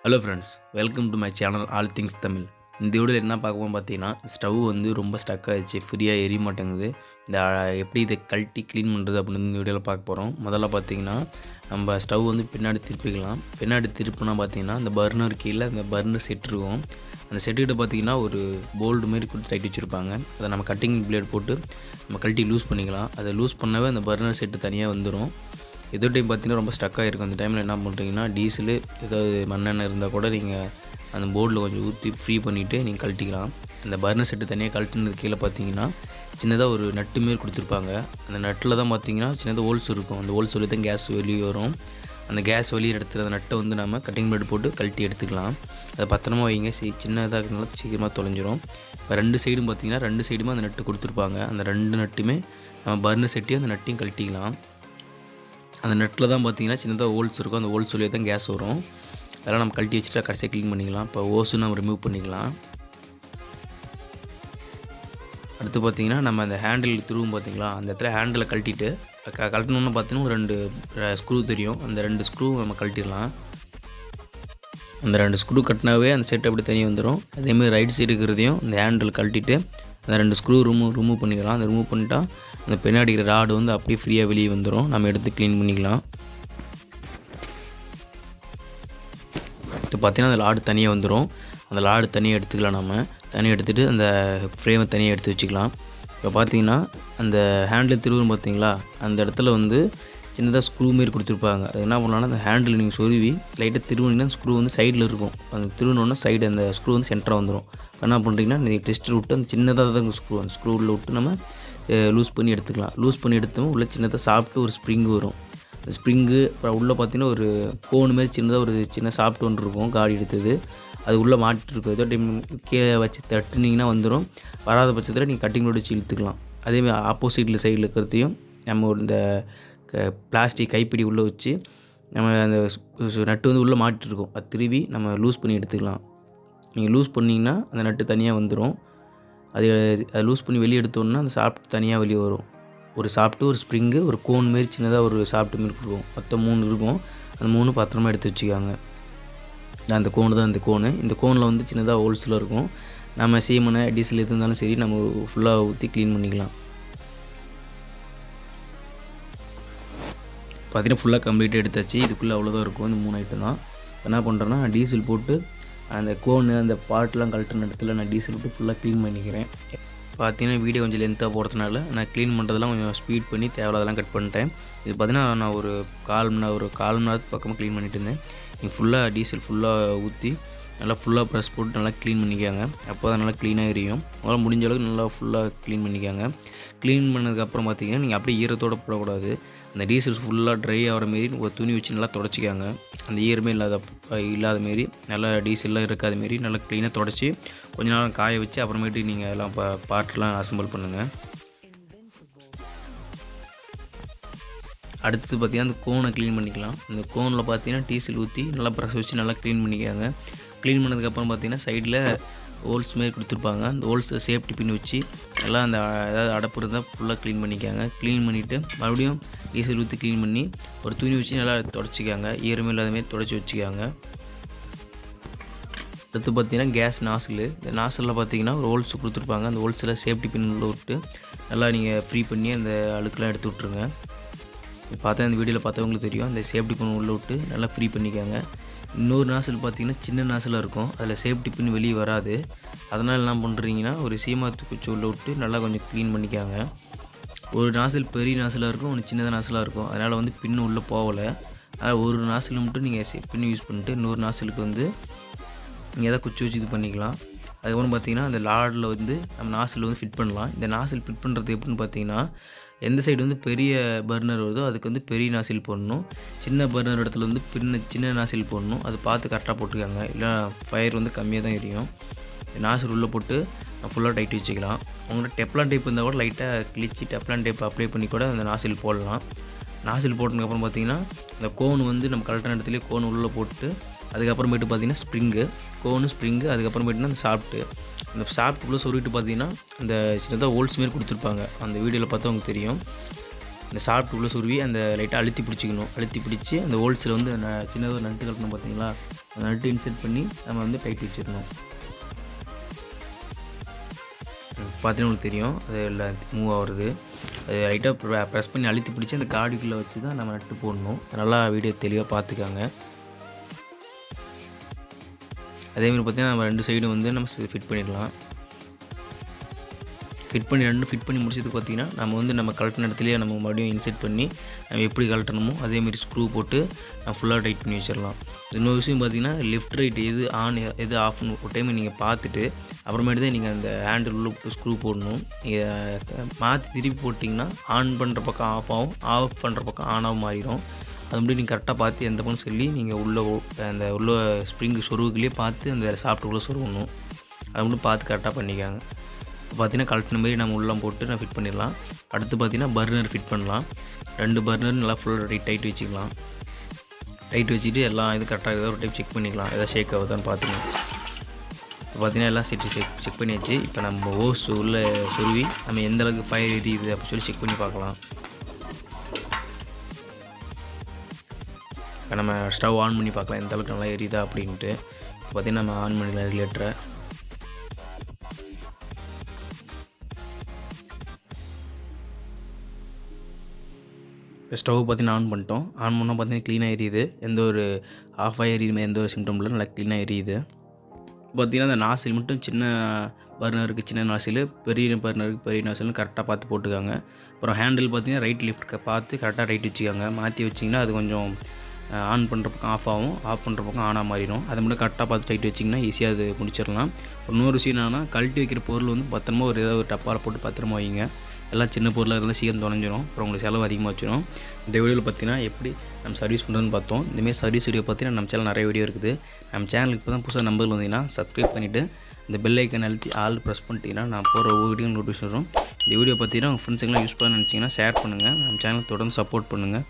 Hello friends, welcome to my channel all things Tamil. இந்த வீடியோவில் என்ன பார்க்க பார்த்தீங்கன்னா, ஸ்டவ் வந்து ரொம்ப ஸ்டக் ஆகிடுச்சு, ஃப்ரீயாக எரிய மாட்டேங்குது. இந்த எப்படி இதை கழட்டி க்ளீன் பண்ணுறது அப்படின்னு இந்த வீடியோவில் பார்க்க போகிறோம். முதல்ல பார்த்தீங்கன்னா, நம்ம ஸ்டவ் வந்து பின்னாடி திருப்பிக்கலாம். பின்னாடி திருப்பினா பார்த்தீங்கன்னா, அந்த பர்னர் கீழே அந்த பர்னர் செட் இருக்கும். அந்த செட்டுக்கிட்ட பார்த்தீங்கன்னா ஒரு போல்டு மாரி கொடுத்து டைட் வச்சுருப்பாங்க. அதை நம்ம கட்டிங் பிளேட் போட்டு நம்ம கழட்டி லூஸ் பண்ணிக்கலாம். அதை லூஸ் பண்ணவே அந்த பர்னர் செட்டு தனியாக வந்துடும். ஏதோ டைம் பார்த்தீங்கன்னா ரொம்ப ஸ்டக்காக இருக்கும். அந்த டைமில் என்ன பண்ணுறீங்கன்னா, டீசலு ஏதாவது மண்ணெண்ணெய் இருந்தால் கூட நீங்கள் அந்த போர்டில் கொஞ்சம் ஊற்றி ஃப்ரீ பண்ணிவிட்டு நீங்கள் கழட்டிக்கலாம். அந்த பர்னர் செட்டு தனியாக கழட்டினது கீழே பார்த்தீங்கன்னா சின்னதாக ஒரு நட்டு மாரி கொடுத்துருப்பாங்க. அந்த நட்டில் தான் பார்த்தீங்கன்னா சின்னதாக ஹோல்ஸ் இருக்கும். அந்த ஹோல்ஸ் வழி தான் கேஸ் வெளியே வரும். அந்த கேஸ் வெளியே எடுத்துகிற அந்த நட்டை வந்து நம்ம கட்டிங் பிளேட் போட்டு கழட்டி எடுத்துக்கலாம். அதை பத்திரமா வைங்க. சின்னதாக இருக்கிறனால சீக்கிரமாக தொலைஞ்சிரும். இப்போ ரெண்டு சைடும் பார்த்தீங்கன்னா ரெண்டு சைடுமே அந்த நட்டு கொடுத்துருப்பாங்க. அந்த ரெண்டு நட்டுமே நம்ம பர்னர் செட்டையும் அந்த நட்டையும் கழட்டிக்கலாம். அந்த நட்டில் தான் பார்த்தீங்கன்னா சின்னதாக ஹோல்ஸ் இருக்கும். அந்த ஹோல்ஸ் வழியாக தான் கேஸ் வரும். அதெல்லாம் நம்ம கழட்டி வச்சுட்டு கடைசியாக க்ளீன் பண்ணிக்கலாம். இப்போ ஓஸும் நம்ம ரிமூவ் பண்ணிக்கலாம். அடுத்து பார்த்தீங்கன்னா நம்ம அந்த ஹேண்டில் திருவும் பார்த்தீங்களா, அந்த இடத்துல ஹேண்டிலை கழட்டிட்டு கழட்டணுன்னு பார்த்தீங்கன்னா ஒரு 2 ஸ்க்ரூ தெரியும். அந்த 2 ஸ்க்ரூ நம்ம கழட்டிடலாம். அந்த 2 ஸ்க்ரூ கட்டினாவே அந்த செட் அப்படி தனியாக வந்துடும். அதேமாதிரி ரைட் சைடு இருக்கிறதையும் அந்த ஹேண்டில் கழட்டிட்டு அந்த 2 ஸ்க்ரூ ரிமூவ் பண்ணிக்கலாம். அந்த ரிமூவ் பண்ணிட்டா அந்த பின்னாடி இருக்கிற ராடு வந்து அப்படியே ஃப்ரீயாக வெளியே வந்துடும். நம்ம எடுத்து க்ளீன் பண்ணிக்கலாம். இப்போ பார்த்தீங்கன்னா அந்த லாடு தனியாக வந்துடும். அந்த லாடு தனியாக எடுத்துக்கலாம். நம்ம தனியாக எடுத்துகிட்டு அந்த ஃப்ரேமை தனியாக எடுத்து வச்சுக்கலாம். இப்போ பார்த்தீங்கன்னா அந்த ஹேண்டில் திருவுன்னு பார்த்தீங்களா, அந்த இடத்துல வந்து சின்னதாக ஸ்க்ரூ மாரி கொடுத்துருப்பாங்க. அது என்ன பண்ணலாம்னா, அந்த ஹேண்டில் நீங்கள் சொருவி லைட்டாக திருவினீங்கன்னா ஸ்க்ரூ வந்து சைடில் இருக்கும். அந்த திருவினோன்னா சைடு அந்த ஸ்க்ரூ வந்து சென்டராக வந்துடும். என்ன பண்ணுறீங்கன்னா, நீங்கள் டெஸ்டர் விட்டு அந்த சின்னதாக தான் அந்த ஸ்க்ரூ உள்ள விட்டு நம்ம லூஸ் பண்ணி எடுத்துக்கலாம். லூஸ் பண்ணி எடுத்தோம் உள்ளே சின்னதாக சாப்பிட்டு ஒரு ஸ்ப்ரிங் வரும். அந்த ஸ்ப்ரிங்கு அப்புறம் உள்ளே பார்த்தீங்கன்னா ஒரு கோன் மாரி சின்னதாக ஒரு சின்ன சாப்பிட்டு ஒன்று இருக்கும். காடி எடுத்தது அது உள்ளே மாட்டிட்டு இருக்கும். ஏதோ டைம் கீழே வச்சு தட்டுனீங்கன்னா வந்துடும். வராத பட்சத்தில் நீங்கள் கட்டிங் போர்டு வச்சு இழுத்துக்கலாம். அதேமாதிரி ஆப்போசிட்டில் சைடில் இருக்கிறதையும் நம்ம இந்த பிளாஸ்டிக் கைப்பிடி உள்ளே வச்சு நம்ம அந்த நட்டு வந்து உள்ளே மாட்டிருக்கும். அது திருவி நம்ம லூஸ் பண்ணி எடுத்துக்கலாம். நீங்கள் லூஸ் பண்ணிங்கன்னா அந்த நட்டு தனியாக வந்துடும். அது லூஸ் பண்ணி வெளியே எடுத்தோன்னா அந்த சாப்பிட்டு தனியாக வெளியே வரும். ஒரு சாப்பிட்டு ஒரு ஸ்ப்ரிங்கு ஒரு கோன் மாரி சின்னதாக ஒரு சாப்பிட்டு மாரி இருக்கும். மொத்தம் 3 இருக்கும். அந்த 3 பத்திரமா எடுத்து வச்சுக்காங்க. அந்த கோனு தான் இந்த கோனு. இந்த கோனில் வந்து சின்னதாக ஹோல்ஸில் இருக்கும். நம்ம சீமனை டீசல் எது இருந்தாலும் சரி நம்ம ஃபுல்லாக ஊற்றி க்ளீன் பண்ணிக்கலாம். பார்த்தீங்கன்னா ஃபுல்லாக கம்ப்ளீட்டாக எடுத்தாச்சு. இதுக்குள்ளே அவ்வளோதான் இருக்கும். இந்த 3 ஐட்டம் தான். என்ன பண்ணுறேன்னா டீசல் போட்டு அந்த கோனு அந்த பார்ட்லாம் கழட்டின இடத்துல நான் டீசல் விட்டு ஃபுல்லாக க்ளீன் பண்ணிக்கிறேன். பார்த்தீங்கன்னா வீடியோ கொஞ்சம் லென்த்தாக போகிறதுனால நான் க்ளீன் பண்ணுறதெல்லாம் கொஞ்சம் ஸ்பீட் பண்ணி தேவையில்லாதெல்லாம் கட் பண்ணிட்டேன். இது பார்த்தீங்கன்னா நான் ஒரு கால் மணி நேரத்துக்கு பக்கமாக க்ளீன் பண்ணிட்டு இருந்தேன். நீங்கள் ஃபுல்லாக டீசல் ஃபுல்லாக ஊற்றி நல்லா ஃபுல்லாக ப்ரெஸ் போட்டு நல்லா க்ளீன் பண்ணிக்காங்க. அப்போ தான் நல்லா க்ளீனாக எரியும். உங்களால் முடிஞ்ச அளவுக்கு நல்லா ஃபுல்லாக க்ளீன் பண்ணிக்காங்க. க்ளீன் பண்ணதுக்கப்புறம் பார்த்தீங்கன்னா நீங்கள் அப்படியே ஈரத்தோடு போடக்கூடாது. அந்த டீசல் ஃபுல்லாக ட்ரை ஆகிற மாரி ஒரு துணி வச்சு நல்லா தொடச்சிக்காங்க. அந்த ஈரமே இல்லாத மாரி நல்லா டீசல்லாம் இருக்காத மாரி நல்லா க்ளீனாக தொடச்சி கொஞ்ச நேரம் காய வச்சு அப்புறமேட்டு நீங்கள் எல்லாம் பார்ட்லாம் அசம்பிள் பண்ணுங்கள். அடுத்தது பார்த்தீங்கன்னா அந்த கோனை க்ளீன் பண்ணிக்கலாம். அந்த கோனில் பார்த்தீங்கன்னா டீசல் ஊற்றி நல்லா ப்ரெஷ் வச்சு நல்லா க்ளீன் பண்ணிக்காங்க. க்ளீன் பண்ணதுக்கப்புறம் பார்த்தீங்கன்னா சைடில் ஹோல்ஸ் மாரி கொடுத்துருப்பாங்க. அந்த ஹோல்ஸை சேஃப்டி பின் வச்சு நல்லா அந்த ஏதாவது அடப்பு இருந்தால் ஃபுல்லாக க்ளீன் பண்ணிக்காங்க. க்ளீன் பண்ணிவிட்டு மறுபடியும் டீசல் ஊற்றி க்ளீன் பண்ணி ஒரு துணி வச்சு நல்லா தொடச்சிக்காங்க. ஈரமே இல்லாத மாரி தொடச்சி வச்சுக்காங்க. அடுத்து பார்த்தீங்கன்னா கேஸ் நாசில். இந்த நாசிலில் பார்த்தீங்கன்னா ஒரு ஹோல்ஸ் கொடுத்துருப்பாங்க. அந்த ஹோல்ஸில் சேஃப்டி பின் உள்ள விட்டு நல்லா நீங்கள் ஃப்ரீ பண்ணி அந்த அழுக்கெலாம் எடுத்து விட்ருங்க. பார்த்தா இந்த வீடியோவில் பார்த்தவங்களுக்கு தெரியும். அந்த சேஃப்டி பின் உள்ளே விட்டு நல்லா ஃப்ரீ பண்ணிக்காங்க. இன்னொரு நாசில் பார்த்தீங்கன்னா சின்ன நாசிலாக இருக்கும். அதில் சேஃப்டி பின் வெளியே வராது. அதனால் என்ன பண்ணுறீங்கன்னா ஒரு சீமாத்து குச்சி உள்ளே விட்டு நல்லா கொஞ்சம் க்ளீன் பண்ணிக்காங்க. ஒரு நாசில் பெரிய நாசிலாக இருக்கும், ஒன்று சின்னதாக நாசிலாக இருக்கும். அதனால் வந்து பின் உள்ளே போகலை. அதனால் ஒரு நாசில் மட்டும் நீங்கள் பின் யூஸ் பண்ணிட்டு இன்னொரு நாசிலுக்கு வந்து நீங்கள் எதாவது குச்சி வச்சு இது பண்ணிக்கலாம். அதுக்கப்புறம் பார்த்தீங்கன்னா அந்த லாடில் வந்து நம்ம நாசில் வந்து ஃபிட் பண்ணலாம். இந்த நாசில் ஃபிட் பண்ணுறது எப்படின்னு பார்த்தீங்கன்னா, எந்த சைடு வந்து பெரிய பர்னர் வருதோ அதுக்கு வந்து பெரிய நாசில் போடணும். சின்ன பர்னர் இடத்துல வந்து சின்ன நாசில் போடணும். அது பார்த்து கரெக்டாக போட்டுக்காங்க. இல்லை ஃபயர் வந்து கம்மியாக தான் எரியும். நாசில் உள்ளே போட்டு ஃபுல்லாக டைட் வச்சுக்கலாம். உங்கள்கிட்ட டெப்லான் டேப் இருந்தால் கூட லைட்டாக கிழிச்சி டெப்லான் டேப் அப்ளை பண்ணி கூட அந்த நாசில் போடலாம். நாசில் போட்டதுக்கப்புறம் பார்த்தீங்கன்னா அந்த கோன் வந்து நம்ம கரெக்டான இடத்துலேயே கோன் உள்ளே போட்டு அதுக்கப்புறமேட்டு பார்த்தீங்கன்னா ஸ்ப்ரிங்கு அதுக்கப்புறமேட்டுனா அந்த அந்த சாப்பிட்டுக்குள்ளே சொருவிட்டு பார்த்தீங்கன்னா அந்த சின்னதாக ஹோல்ஸ் மாரி கொடுத்துருப்பாங்க. அந்த வீடியோவில் பார்த்தா உங்களுக்கு தெரியும். இந்த ஷாஃப்ட் உள்ள சொருவி அந்த லைட்டாக அழுத்தி பிடிச்சிக்கணும். அழுத்தி பிடிச்சி அந்த ஹோல்ஸில் வந்து சின்னதாக ஒரு நட்டு கட்டணும் பார்த்தீங்களா, அந்த நட்டு இன்செர்ட் பண்ணி நம்ம வந்து டைட் வச்சிடணும். பார்த்தீங்கன்னா உங்களுக்கு தெரியும் அது எல்லாம் மூவ் ஆகுறது. அது லைட்டாக ப்ரெஸ் பண்ணி அழுத்தி பிடிச்சி அந்த காடிக்குள்ளே வச்சு தான் நம்ம நட்டு போடணும். நல்லா வீடியோ தெளிவாக பார்த்துக்காங்க. அதேமாதிரி பார்த்திங்கன்னா நம்ம 2 சைடும் வந்து நம்ம ஃபிட் பண்ணிடலாம். ரெண்டும் ஃபிட் பண்ணி முடிச்சதுக்கு பார்த்திங்கன்னா நம்ம வந்து நம்ம கழட்டின இடத்துலையே நம்ம மறுபடியும் இன்செர்ட் பண்ணி நம்ம எப்படி கழட்டணுமோ அதேமாதிரி ஸ்க்ரூ போட்டு நம்ம ஃபுல்லாக டைட் பண்ணி வச்சிடலாம். இன்னொரு விஷயம் பார்த்திங்கன்னா லெஃப்ட் ரைட் எது ஆன் எது ஆஃப்னு ஒரு டைம் நீங்கள் பார்த்துட்டு அப்புறமேட்டு தான் நீங்கள் அந்த ஹேண்டில் உள்ள ஸ்க்ரூ போடணும். நீங்கள் மாற்றி திருப்பி போட்டிங்கன்னா ஆன் பண்ணுற பக்கம் ஆஃப் ஆகும், ஆஃப் பண்ணுற பக்கம் ஆனாகவும் மாறிடும். அது மட்டும் நீங்கள் கரெக்டாக பார்த்து எந்த பக்கம் சொல்லி நீங்கள் அந்த உள்ள ஸ்ப்ரிங் சொருவுக்குள்ளேயே பார்த்து அந்த சாஃப்ட் உள்ள சொருகணும். அதை மட்டும் பார்த்து கரெக்டாக பண்ணிக்காங்க. பார்த்திங்கன்னா கழட்டின மாதிரி நம்ம உள்ளே போட்டு நான் ஃபிட் பண்ணிடலாம். அடுத்து பார்த்திங்கன்னா பர்னர் ஃபிட் பண்ணலாம். 2 பர்னர் நல்லா ஃபுல்லாக டைட் வச்சுக்கலாம். டைட் வச்சுட்டு எல்லாம் இது கரெக்டாக ஏதோ ஒரு டைப் செக் பண்ணிக்கலாம், எதாவது ஷேக் ஆகுதான்னு பார்த்துக்கலாம். இப்போ பார்த்திங்கன்னா எல்லாம் செக் பண்ணியாச்சு. இப்போ நம்ம ஹோஸ் உள்ளே சொருவி நம்ம எந்தளவுக்கு ஃபயர் எரியுது அப்படின்னு சொல்லி செக் பண்ணி பார்க்கலாம். இப்போ நம்ம ஸ்டவ் ஆன் பண்ணி பார்க்கலாம் எந்த அளவுக்கு நல்லா எரியுதா அப்படின்ட்டு. பார்த்திங்கன்னா நம்ம ஆன் பண்ணிடலாம் ரெகுலேட்டரை. ஸ்டவ் பார்த்திங்கன்னா ஆன் பண்ணிட்டோம். ஆன் பண்ணால் பார்த்திங்கன்னா க்ளீனாக எரியுது. எந்த ஒரு ஆஃப் ஆகி எரியுது எந்த ஒரு சிம்டம் இல்லை, நல்லா க்ளீனாக எரியுது. பார்த்திங்கன்னா அந்த நாசில் மட்டும் சின்ன பர்னருக்கு சின்ன நாசில், பெரிய பர்னருக்கு பெரிய நாசில்னு கரெக்டாக பார்த்து போட்டுக்காங்க. அப்புறம் ஹேண்டில் பார்த்திங்கன்னா ரைட் லெஃப்ட் பார்த்து கரெக்டாக டைட் வச்சுக்காங்க. மாற்றி வச்சிங்கன்னா அது கொஞ்சம் ஆன் பண்ணுற பக்கம் ஆஃப் ஆகும், ஆஃப் பண்ணுற பக்கம் ஆனாக மாறிடும். அதை மட்டும் கரெக்டாக பார்த்து டைட் வச்சிங்கன்னா ஈஸியாக அது முடிச்சிடலாம். இன்னொரு விஷயம் என்னென்னா கழட்டி வைக்கிற பொருள் வந்து பத்திரமா ஏதாவது ஒரு டப்பாவில் போட்டு பத்திரமா வைங்க. எல்லாம் சின்ன பொருளாக இருந்தால் சீக்கிரம் தொலைஞ்சிடும், அப்புறம் உங்களுக்கு செலவு அதிகமாக வச்சிடும். இந்த வீடியோவில் பார்த்திங்கன்னா எப்படி நம்ம சர்வீஸ் பண்ணுறதுன்னு பார்த்தோம். இந்தமாதிரி சர்வீஸ் வீடியோ பார்த்திங்கன்னா நம்ம சேனல் நிறைய வீடியோ இருக்குது. நம்ம சேனலுக்கு இப்போ தான் புதுசாக நம்பர் வந்தீங்கன்னா சப்ஸ்கிரைப் பண்ணிவிட்டு இந்த பெல் ஐக்கன் அழுத்தி ஆல் ப்ரெஸ் பண்ணிட்டீங்கன்னா நான் போகிற ஒவ்வொரு வீடியோ நோட்டிஃபிகேஷன் வரும். இந்த வீடியோ பார்த்திங்கன்னா உங்கள் ஃப்ரெண்ட்ஸுங்களாம் யூஸ் பண்ண நினச்சிங்கன்னா ஷேர் பண்ணுங்கள். நம்ம சேனல் தொடர்ந்து சப்போர்ட் பண்ணுங்கள்.